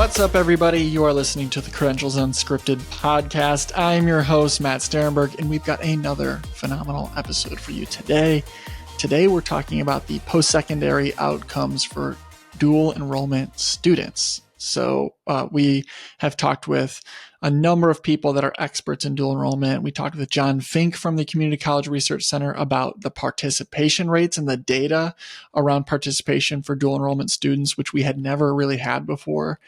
What's up, everybody? You are listening to the Credentials Unscripted podcast. I'm your host, Matt Sterenberg, and we've got another phenomenal episode for you today. Today, we're talking about the post-secondary outcomes for dual enrollment students. So we have talked with a number of people that are experts in dual enrollment. We talked with John Fink from the Community College Research Center about the participation rates and the data around participation for dual enrollment students, which we had never really had before.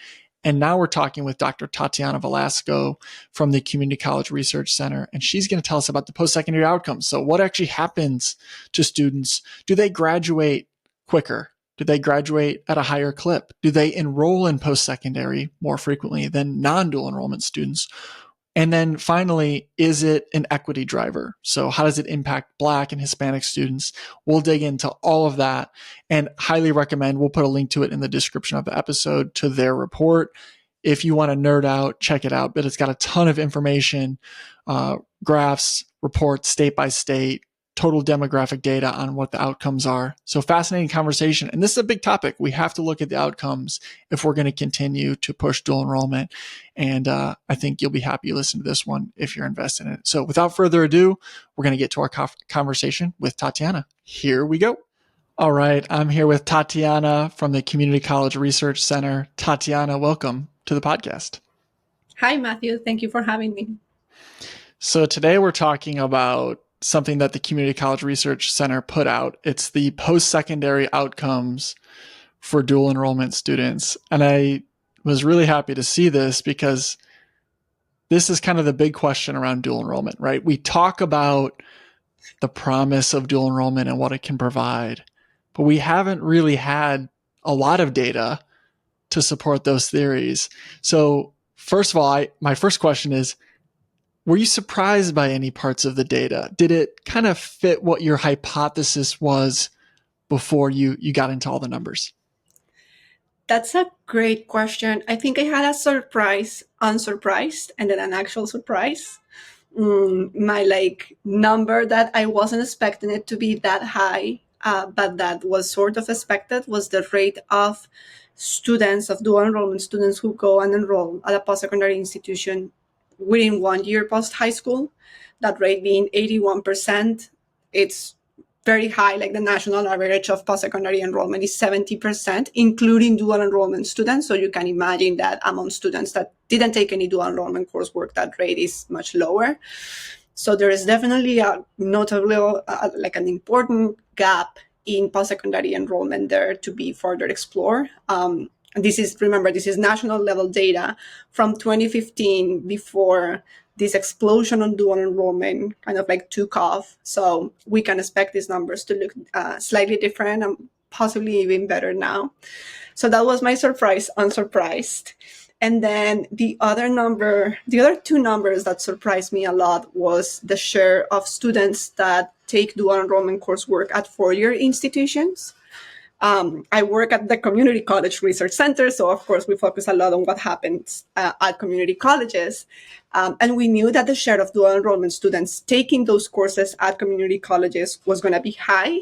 And now we're talking with Dr. Tatiana Velasco from the Community College Research Center, and she's going to tell us about the post-secondary outcomes. So what actually happens to students? Do they graduate quicker? Do they graduate at a higher clip? Do they enroll in post-secondary more frequently than non-dual enrollment students? And then finally, is it an equity driver? So how does it impact Black and Hispanic students? We'll dig into all of that and highly recommend, we'll put a link to it in the description of the episode, to their report. If you want to nerd out, check it out. But it's got a ton of information, graphs, reports, state by state, total demographic data on what the outcomes are. So fascinating conversation. And this is a big topic. We have to look at the outcomes if we're going to continue to push dual enrollment. And I think you'll be happy you listen to this one if you're invested in it. So without further ado, we're going to get to our conversation with Tatiana. Here we go. All right. I'm here with Tatiana from the Community College Research Center. Tatiana, welcome to the podcast. Hi, Matthew. Thank you for having me. So today we're talking about something that the Community College Research Center put out. It's the post-secondary outcomes for dual enrollment students. And I was really happy to see this because this is kind of the big question around dual enrollment, right? We talk about the promise of dual enrollment and what it can provide, but we haven't really had a lot of data to support those theories. So first of all, my first question is, were you surprised by any parts of the data? Did it kind of fit what your hypothesis was before you got into all the numbers? That's a great question. I think I had a surprise, unsurprised, and then an actual surprise. My number that I wasn't expecting it to be that high, but that was sort of expected, was the rate of students, of dual enrollment students who go and enroll at a post-secondary institution within 1 year post-high school, that rate being 81%. It's very high, like the national average of post-secondary enrollment is 70%, including dual enrollment students. So you can imagine that among students that didn't take any dual enrollment coursework, that rate is much lower. So there is definitely a notable, an important gap in post-secondary enrollment there to be further explored. This is national level data from 2015, before this explosion on dual enrollment kind of took off. So we can expect these numbers to look slightly different and possibly even better now. So that was my surprise, unsurprised. And then the other two numbers that surprised me a lot was the share of students that take dual enrollment coursework at four-year institutions. I work at the Community College Research Center, so of course we focus a lot on what happens at community colleges. And we knew that the share of dual enrollment students taking those courses at community colleges was going to be high.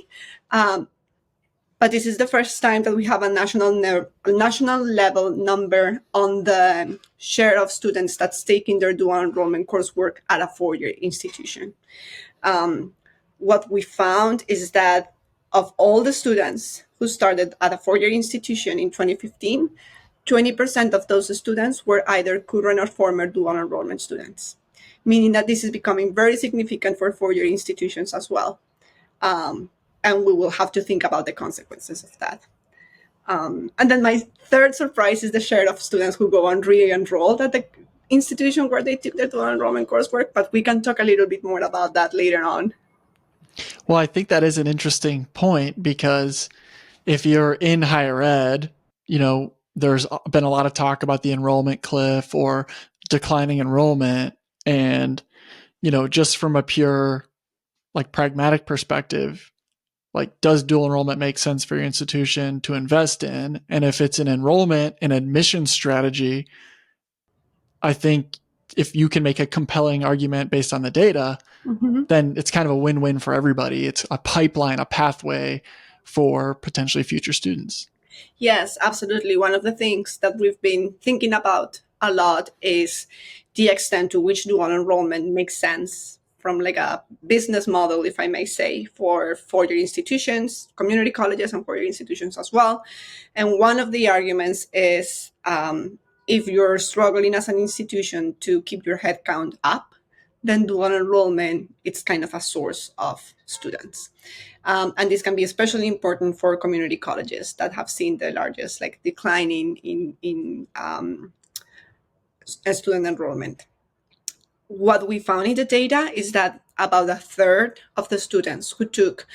But this is the first time that we have a national level number on the share of students that's taking their dual enrollment coursework at a four-year institution. What we found is that of all the students who started at a four-year institution in 2015, 20% of those students were either current or former dual enrollment students, meaning that this is becoming very significant for four-year institutions as well. And we will have to think about the consequences of that. And then my third surprise is the share of students who go and re-enroll at the institution where they took their dual enrollment coursework, but we can talk a little bit more about that later on. Well, I think that is an interesting point, because if you're in higher ed, there's been a lot of talk about the enrollment cliff or declining enrollment. And, just from a pure pragmatic perspective, does dual enrollment make sense for your institution to invest in? And if it's an enrollment and admission strategy, I think if you can make a compelling argument based on the data, then it's kind of a win-win for everybody. It's a pipeline, a pathway for potentially future students. Yes, absolutely. One of the things that we've been thinking about a lot is the extent to which dual enrollment makes sense from like a business model, if I may say, for four-year institutions, community colleges, and four-year institutions as well. And one of the arguments is if you're struggling as an institution to keep your headcount up, then dual enrollment, it's kind of a source of students. And this can be especially important for community colleges that have seen the largest like decline in student enrollment. What we found in the data is that about a third of the students who took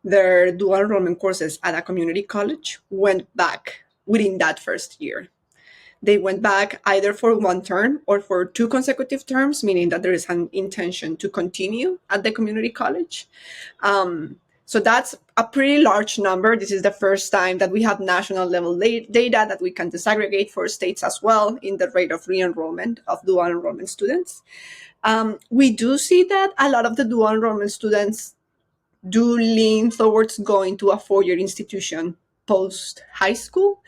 their dual enrollment courses at a community college went back within that first year. They went back either for one term or for two consecutive terms, meaning that there is an intention to continue at the community college. So that's a pretty large number. This is the first time that we have national level data that we can disaggregate for states as well in the rate of re-enrollment of dual enrollment students. We do see that a lot of the dual enrollment students do lean towards going to a four-year institution post high school.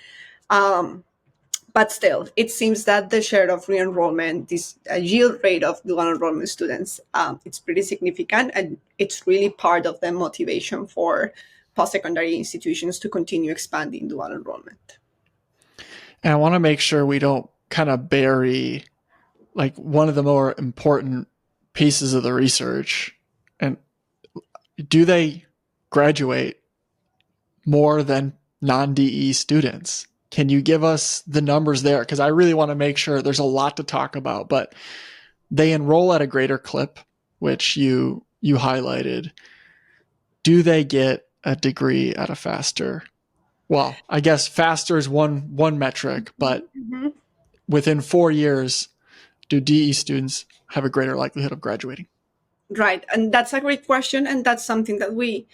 But still, it seems that the share of re-enrollment, this yield rate of dual enrollment students, it's pretty significant, and it's really part of the motivation for post-secondary institutions to continue expanding dual enrollment. And I want to make sure we don't kind of bury like one of the more important pieces of the research. And do they graduate more than non-DE students? Can you give us the numbers there? Because I really want to make sure there's a lot to talk about, but they enroll at a greater clip, which you highlighted. Do they get a degree at a faster? Well, I guess faster is one metric, but within 4 years, do DE students have a greater likelihood of graduating? Right. And that's a great question. And that's something that we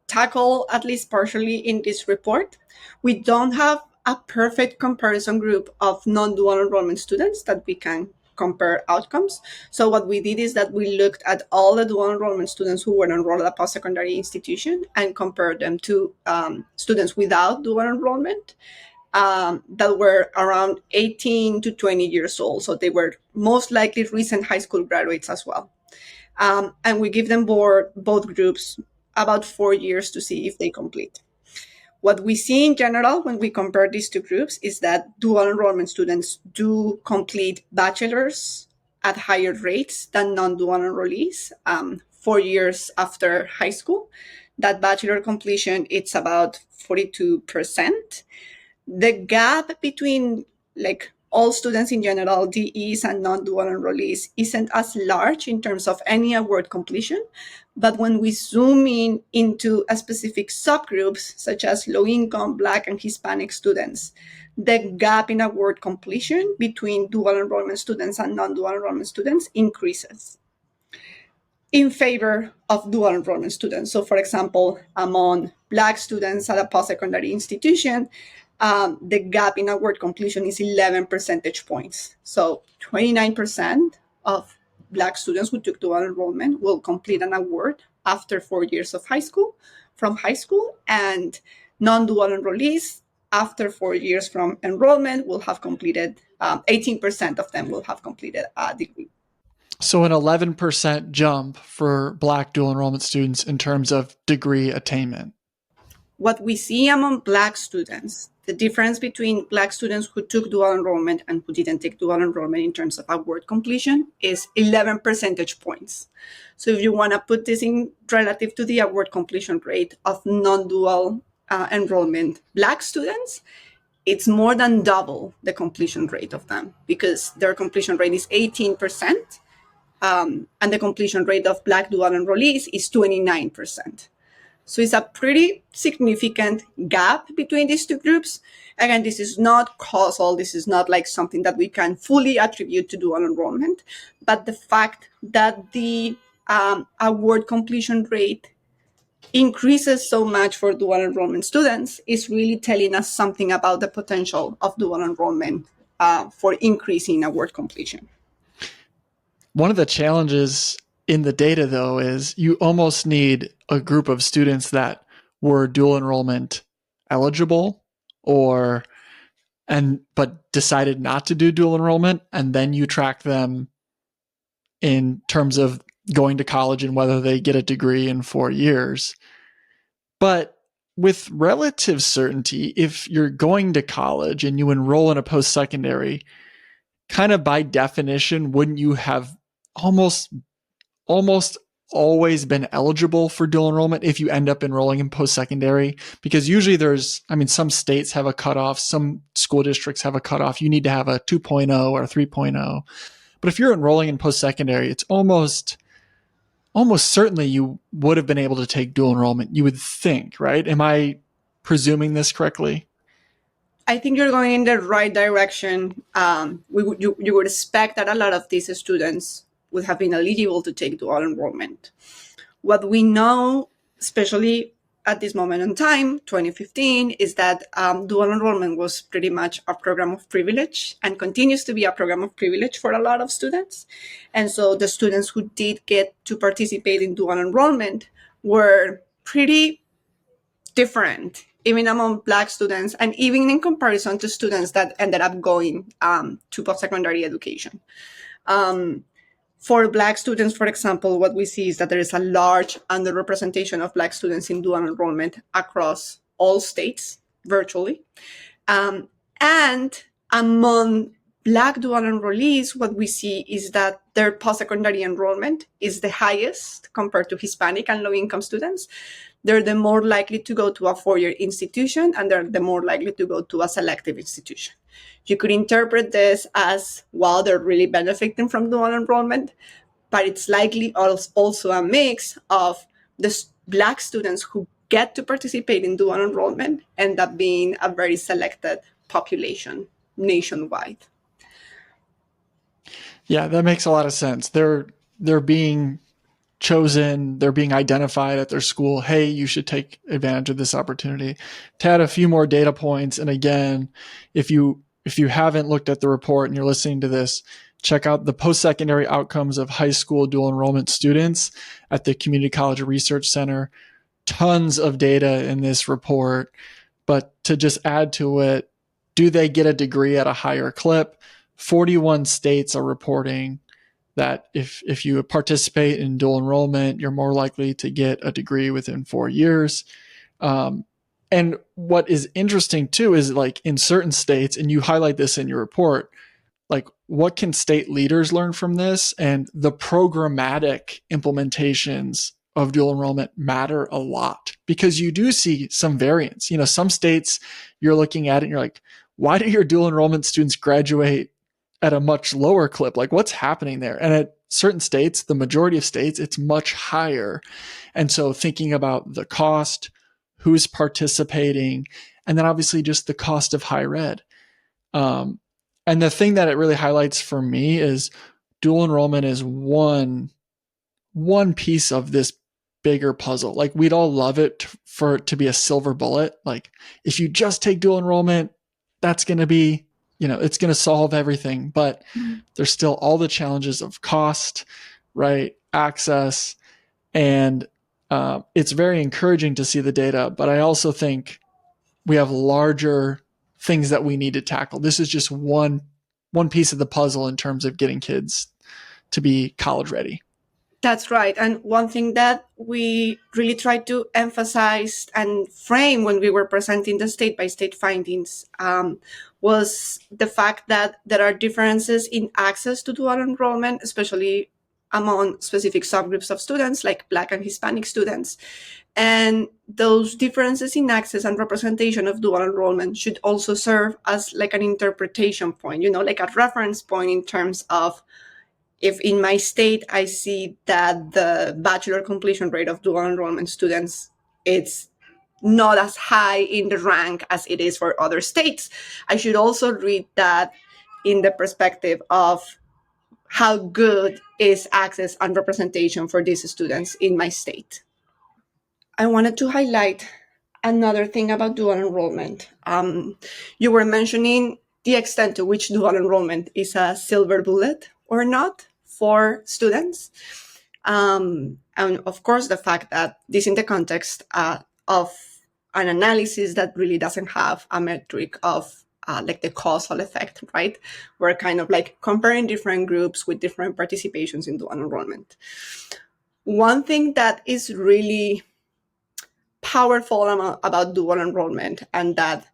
tackle at least partially in this report. We don't have a perfect comparison group of non-dual enrollment students that we can compare outcomes. So what we did is that we looked at all the dual enrollment students who were enrolled at a post-secondary institution and compared them to students without dual enrollment that were around 18 to 20 years old. So they were most likely recent high school graduates as well. And we give them both groups about 4 years to see if they complete. What we see in general when we compare these two groups is that dual enrollment students do complete bachelor's at higher rates than non-dual enrollees 4 years after high school. That bachelor completion, it's about 42%. The gap between like all students in general, DEs and non-dual enrollees, isn't as large in terms of any award completion. But when we zoom in into a specific subgroups, such as low-income, Black, and Hispanic students, the gap in award completion between dual enrollment students and non-dual enrollment students increases in favor of dual enrollment students. So, for example, among Black students at a post-secondary institution, the gap in award completion is 11 percentage points. So 29% of Black students who took dual enrollment will complete an award after 4 years of from high school, and non-dual enrollees after 4 years from enrollment will have completed, 18% of them will have completed a degree. So an 11% jump for Black dual enrollment students in terms of degree attainment. What we see among Black students, the difference between Black students who took dual enrollment and who didn't take dual enrollment in terms of award completion is 11 percentage points. So if you want to put this in relative to the award completion rate of non-dual enrollment Black students, it's more than double the completion rate of them, because their completion rate is 18%, and the completion rate of Black dual enrollees is 29%. So it's a pretty significant gap between these two groups. Again, this is not causal. This is not like something that we can fully attribute to dual enrollment. But the fact that the award completion rate increases so much for dual enrollment students is really telling us something about the potential of dual enrollment for increasing award completion. One of the challenges in the data, though, is you almost need a group of students that were dual enrollment eligible but decided not to do dual enrollment, and then you track them in terms of going to college and whether they get a degree in 4 years. But with relative certainty, if you're going to college and you enroll in a post-secondary, kind of by definition, wouldn't you have almost always been eligible for dual enrollment if you end up enrolling in post-secondary? Because usually some states have a cutoff, some school districts have a cutoff. You need to have a 2.0 or a 3.0. But if you're enrolling in post-secondary, it's almost certainly you would have been able to take dual enrollment, you would think, right? Am I presuming this correctly? I think you're going in the right direction. You would expect that a lot of these students would have been eligible to take dual enrollment. What we know, especially at this moment in time, 2015, is that dual enrollment was pretty much a program of privilege and continues to be a program of privilege for a lot of students. And so the students who did get to participate in dual enrollment were pretty different, even among Black students, and even in comparison to students that ended up going to post-secondary education. For Black students, for example, what we see is that there is a large underrepresentation of Black students in dual enrollment across all states, virtually. And among Black dual enrollees, what we see is that their post-secondary enrollment is the highest compared to Hispanic and low-income students. They're the more likely to go to a 4-year institution, and they're the more likely to go to a selective institution. You could interpret this as, well, they're really benefiting from dual enrollment, but it's likely also a mix of the Black students who get to participate in dual enrollment end up being a very selected population nationwide. Yeah, that makes a lot of sense. They're being chosen, they're being identified at their school. Hey, you should take advantage of this opportunity. To add a few more data points, and again, if you haven't looked at the report and you're listening to this, check out the post-secondary outcomes of high school dual enrollment students at the Community College Research Center. Tons of data in this report, but to just add to it, do they get a degree at a higher clip? 41 states are reporting that if you participate in dual enrollment, you're more likely to get a degree within 4 years. And what is interesting too is, like, in certain states, and you highlight this in your report, like, what can state leaders learn from this? And the programmatic implementations of dual enrollment matter a lot, because you do see some variance. Some states you're looking at it and you're like, why do your dual enrollment students graduate at a much lower clip? Like, what's happening there? And at certain states, the majority of states, it's much higher. And so thinking about the cost, who's participating, and then obviously just the cost of higher ed. And the thing that it really highlights for me is dual enrollment is one piece of this bigger puzzle. Like, we'd all love it for it to be a silver bullet. Like, if you just take dual enrollment, that's going to be, it's going to solve everything. But there's still all the challenges of cost, right? Access. And it's very encouraging to see the data. But I also think we have larger things that we need to tackle. This is just one piece of the puzzle in terms of getting kids to be college ready. That's right. And one thing that we really tried to emphasize and frame when we were presenting the state-by-state findings was the fact that there are differences in access to dual enrollment, especially among specific subgroups of students like Black and Hispanic students. And those differences in access and representation of dual enrollment should also serve as like an interpretation point, like a reference point in terms of, if in my state I see that the bachelor completion rate of dual enrollment students, it's not as high in the rank as it is for other states, I should also read that in the perspective of how good is access and representation for these students in my state. I wanted to highlight another thing about dual enrollment. You were mentioning the extent to which dual enrollment is a silver bullet or not for students. And of course, the fact that this in the context of an analysis that really doesn't have a metric of like the causal effect, right? We're kind of like comparing different groups with different participations in dual enrollment. One thing that is really powerful about dual enrollment, and that,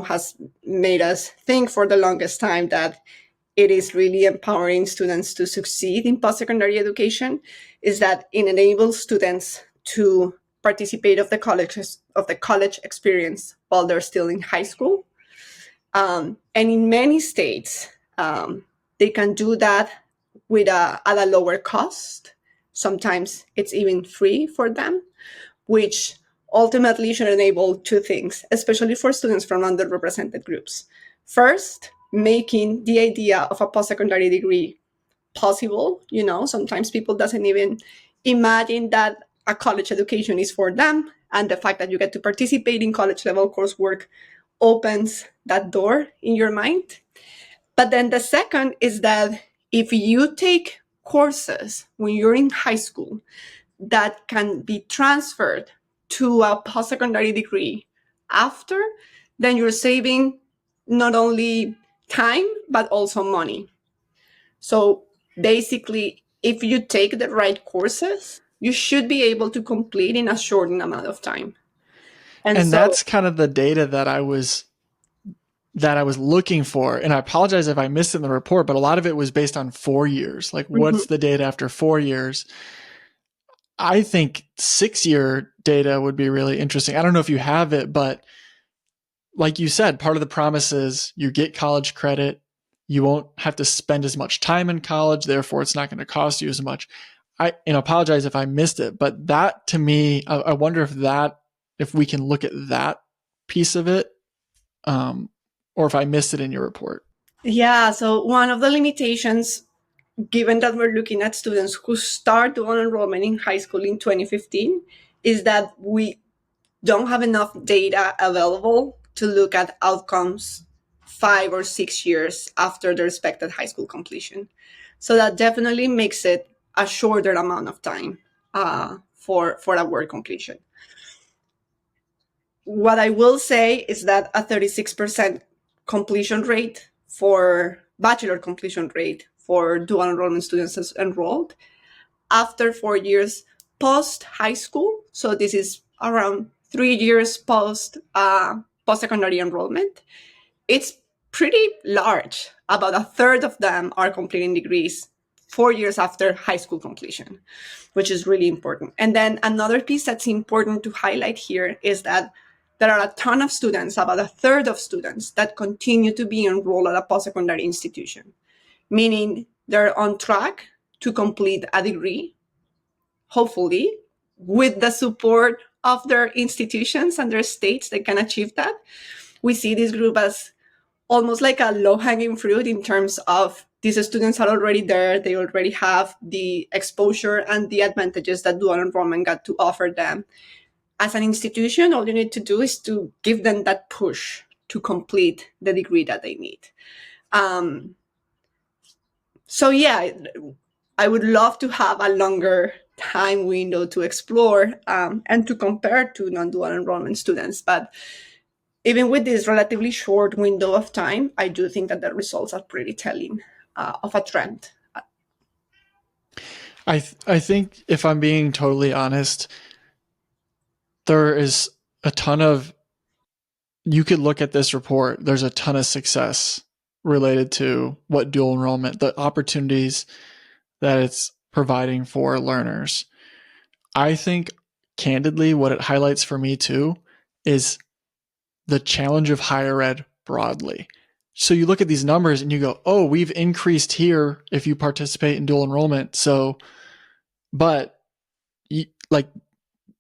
has made us think for the longest time that it is really empowering students to succeed in post-secondary education, is that it enables students to participate of the college experience while they're still in high school. And in many states, they can do that at a lower cost. Sometimes it's even free for them, which ultimately should enable two things, especially for students from underrepresented groups. First, making the idea of a post-secondary degree possible. Sometimes people doesn't even imagine that a college education is for them, and the fact that you get to participate in college level coursework opens that door in your mind. But then the second is that if you take courses when you're in high school that can be transferred to a post-secondary degree after, then you're saving not only time, but also money. So basically, if you take the right courses, you should be able to complete in a shortened amount of time. And so that's kind of the data that I was looking for. And I apologize if I missed it in the report, but a lot of it was based on 4 years. Like, what's the data after 4 years? I think 6-year data would be really interesting. I don't know if you have it, but like you said, part of the promise is you get college credit. You won't have to spend as much time in college. Therefore, it's not going to cost you as much. I apologize if I missed it, but that to me, I wonder if we can look at that piece of it, or if I missed it in your report. Yeah. So one of the limitations, given that we're looking at students who start dual enrollment in high school in 2015, is that we don't have enough data available to look at outcomes 5 or 6 years after their expected high school completion. So that definitely makes it a shorter amount of time for a work completion. What I will say is that a 36% completion rate for bachelor completion rate for dual enrollment students is enrolled after 4 years post high school. So this is around 3 years post-secondary enrollment. It's pretty large. About a third of them are completing degrees 4 years after high school completion, which is really important. And then another piece that's important to highlight here is that there are a ton of students, about a third of students, that continue to be enrolled at a post-secondary institution, meaning they're on track to complete a degree, hopefully, with the support of their institutions and their states that can achieve that. We see this group as almost like a low-hanging fruit in terms of these students are already there. They already have the exposure and the advantages that dual enrollment got to offer them. As an institution, all you need to do is to give them that push to complete the degree that they need. So yeah, I would love to have a longer time window to explore and to compare to non-dual enrollment students. But even with this relatively short window of time, I do think that the results are pretty telling of a trend. I think, if I'm being totally honest, there is a ton of, you could look at this report, there's a ton of success related to what dual enrollment, the opportunities that it's providing for learners. I think, candidly, what it highlights for me too is the challenge of higher ed broadly. So you look at these numbers and you go, oh, we've increased here if you participate in dual enrollment. So, but like,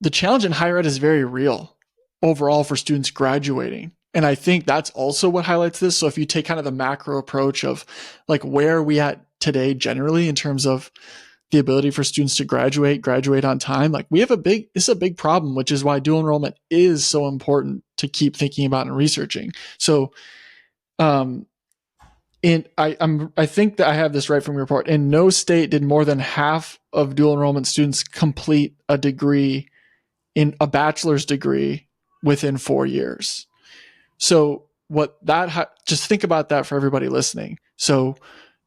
the challenge in higher ed is very real overall for students graduating. And I think that's also what highlights this. So if you take kind of the macro approach of like, where are we at today generally in terms of the ability for students to graduate on time, like, this is a big problem, which is why dual enrollment is so important to keep thinking about and researching. So, I think that I have this right from your report. In no state did more than half of dual enrollment students complete a degree, in a bachelor's degree, within 4 years. So just think about that for everybody listening. So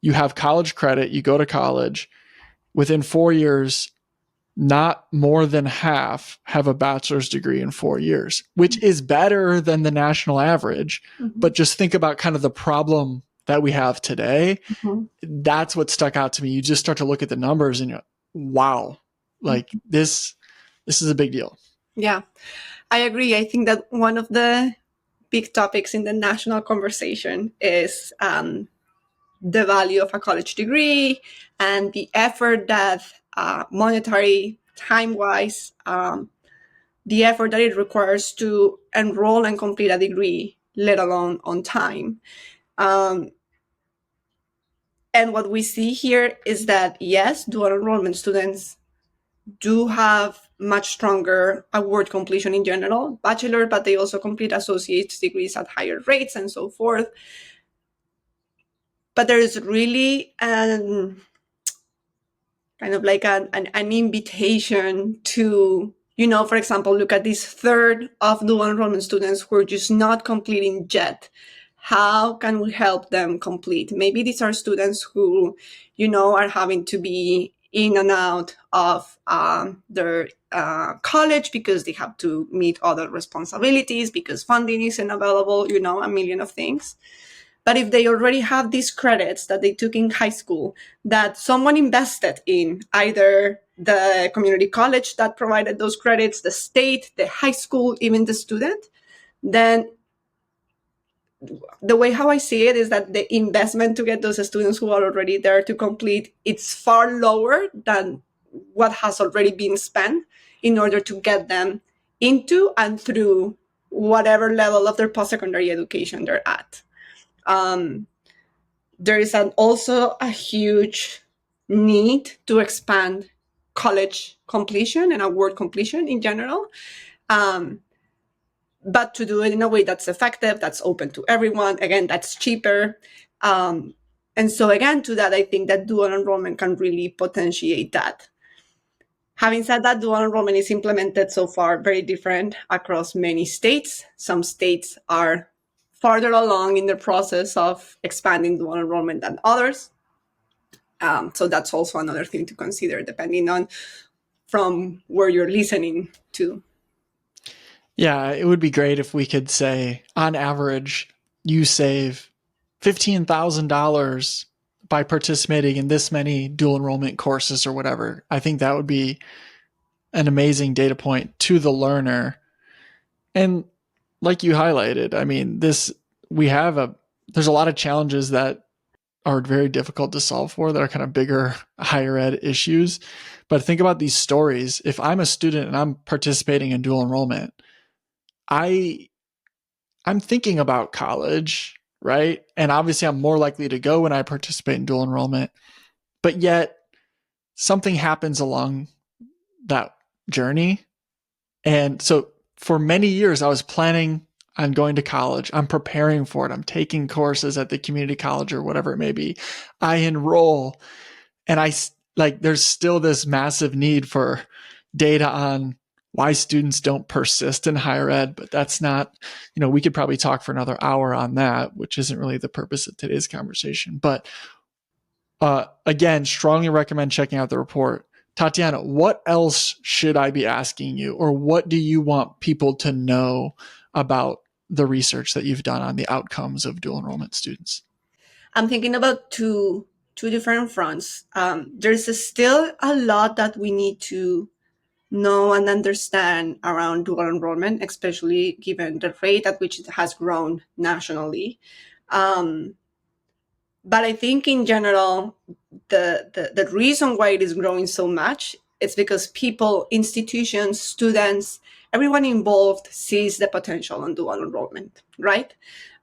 you have college credit, you go to college, within 4 years, not more than half have a bachelor's degree in 4 years, which is better than the national average. Mm-hmm. But just think about kind of the problem that we have today. Mm-hmm. That's what stuck out to me. You just start to look at the numbers and you're like, wow, like this is a big deal. Yeah, I agree. I think that one of the big topics in the national conversation is the value of a college degree and the effort that monetary, time-wise, the effort that it requires to enroll and complete a degree, let alone on time. And what we see here is that, yes, dual enrollment students do have much stronger award completion in general, bachelor, but they also complete associate's degrees at higher rates and so forth. But there is really kind of like an invitation to, for example, look at this third of dual enrollment students who are just not completing yet. How can we help them complete? Maybe these are students who, are having to be in and out of their college because they have to meet other responsibilities, because funding isn't available, a million of things. But if they already have these credits that they took in high school that someone invested in, either the community college that provided those credits, the state, the high school, even the student, then the way how I see it is that the investment to get those students who are already there to complete, it's far lower than what has already been spent in order to get them into and through whatever level of their post-secondary education they're at. There is also a huge need to expand college completion and award completion in general, but to do it in a way that's effective, that's open to everyone, again, that's cheaper. And so again, to that, I think that dual enrollment can really potentiate that. Having said that, dual enrollment is implemented so far very different across many states. Some states are farther along in the process of expanding dual enrollment than others. So that's also another thing to consider, depending on from where you're listening to. Yeah, it would be great if we could say, on average, you save $15,000 by participating in this many dual enrollment courses or whatever. I think that would be an amazing data point to the learner. And like you highlighted, I mean, there's a lot of challenges that are very difficult to solve for, that are kind of bigger higher ed issues. But think about these stories. If I'm a student and I'm participating in dual enrollment, I'm thinking about college, right? And obviously I'm more likely to go when I participate in dual enrollment. But yet something happens along that journey. And so for many years, I was planning on going to college. I'm preparing for it. I'm taking courses at the community college or whatever it may be. I enroll, and there's still this massive need for data on why students don't persist in higher ed, but that's not, we could probably talk for another hour on that, which isn't really the purpose of today's conversation. But again, strongly recommend checking out the report. Tatiana, what else should I be asking you, or what do you want people to know about the research that you've done on the outcomes of dual enrollment students? I'm thinking about two different fronts. There's still a lot that we need to know and understand around dual enrollment, especially given the rate at which it has grown nationally. But I think in general, the reason why it is growing so much is because people, institutions, students, everyone involved sees the potential in dual enrollment, right?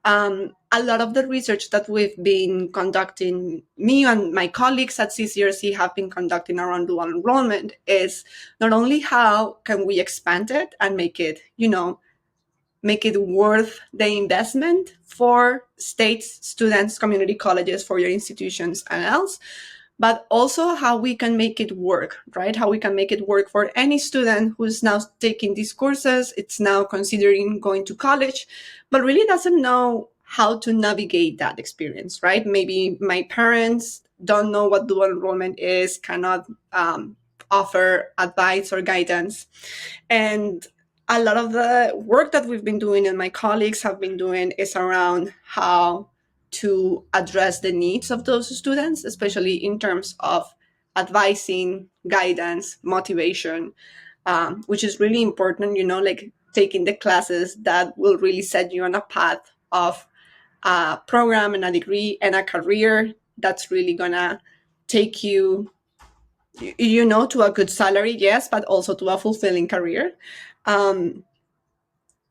A lot of the research that we've been conducting, me and my colleagues at CCRC have been conducting around dual enrollment, is not only how can we expand it and make it worth the investment for states, students, community colleges, for your institutions and else, but also how we can make it work, right? How we can make it work for any student who's now taking these courses, it's now considering going to college, but really doesn't know how to navigate that experience, right? Maybe my parents don't know what dual enrollment is, cannot offer advice or guidance. And a lot of the work that we've been doing and my colleagues have been doing is around how to address the needs of those students, especially in terms of advising, guidance, motivation, which is really important, like taking the classes that will really set you on a path of a program and a degree and a career that's really gonna take you, to a good salary, yes, but also to a fulfilling career.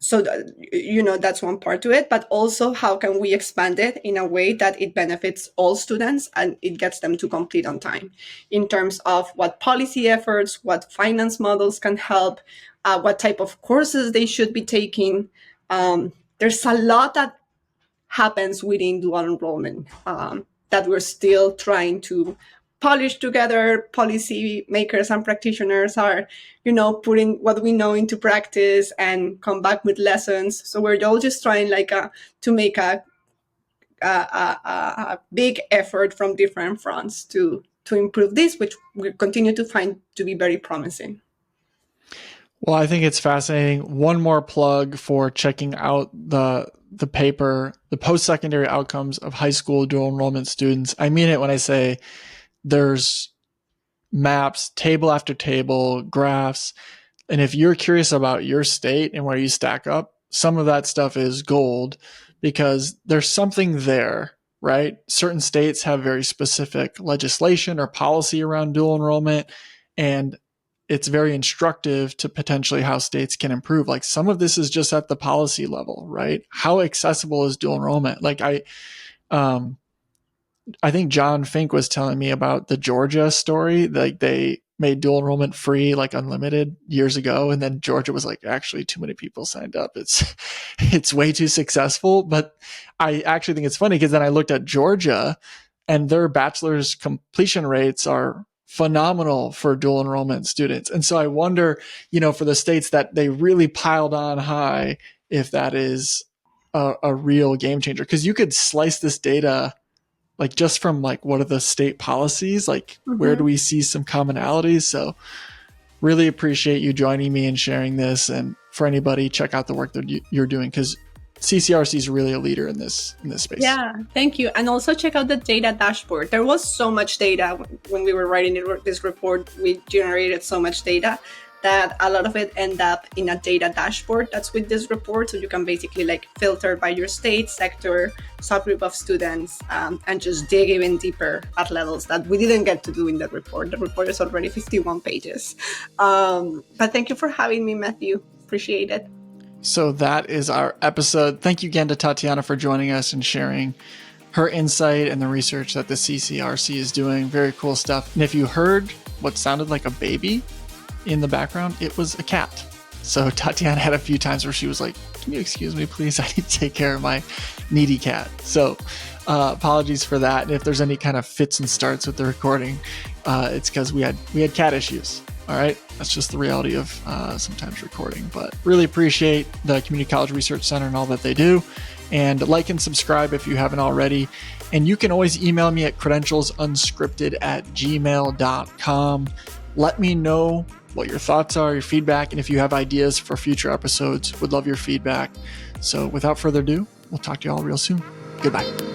So that's one part to it, but also how can we expand it in a way that it benefits all students and it gets them to complete on time, in terms of what policy efforts, what finance models can help, what type of courses they should be taking. There's a lot that happens within dual enrollment that we're still trying to polish together. Policy makers and practitioners are, putting what we know into practice and come back with lessons. So we're all just trying to make a big effort from different fronts to improve this, which we continue to find to be very promising. Well, I think it's fascinating. One more plug for checking out the paper, The Post-Secondary Outcomes of High School Dual Enrollment Students. I mean it when I say there's maps, table after table, graphs. And if you're curious about your state and where you stack up, some of that stuff is gold because there's something there, right? Certain states have very specific legislation or policy around dual enrollment, and it's very instructive to potentially how states can improve. Like some of this is just at the policy level, right? How accessible is dual enrollment? Like I think John Fink was telling me about the Georgia story. Like they made dual enrollment free, like unlimited years ago. And then Georgia was like, actually too many people signed up. It's way too successful. But I actually think it's funny because then I looked at Georgia and their bachelor's completion rates are phenomenal for dual enrollment students. And so I wonder, for the states that they really piled on high, if that is a real game changer. Because you could slice this data like just from like what are the state policies, like where do we see some commonalities? So really appreciate you joining me and sharing this. And for anybody, check out the work that you're doing because CCRC is really a leader in this space. Yeah, thank you. And also check out the data dashboard. There was so much data when we were writing this report. We generated so much data that a lot of it end up in a data dashboard that's with this report. So you can basically like filter by your state, sector, subgroup of students, and just dig even deeper at levels that we didn't get to do in the report. The report is already 51 pages. But thank you for having me, Matthew. Appreciate it. So that is our episode. Thank you again to Tatiana for joining us and sharing her insight and the research that the CCRC is doing. Very cool stuff. And if you heard what sounded like a baby in the background, it was a cat. So Tatiana had a few times where she was like, can you excuse me, please? I need to take care of my needy cat. So apologies for that. And if there's any kind of fits and starts with the recording, it's because we had cat issues. All right. That's just the reality of sometimes recording, but really appreciate the Community College Research Center and all that they do. And like and subscribe if you haven't already. And you can always email me at credentialsunscripted@gmail.com. Let me know what your thoughts are, your feedback, and if you have ideas for future episodes, would love your feedback. So without further ado, we'll talk to you all real soon. Goodbye.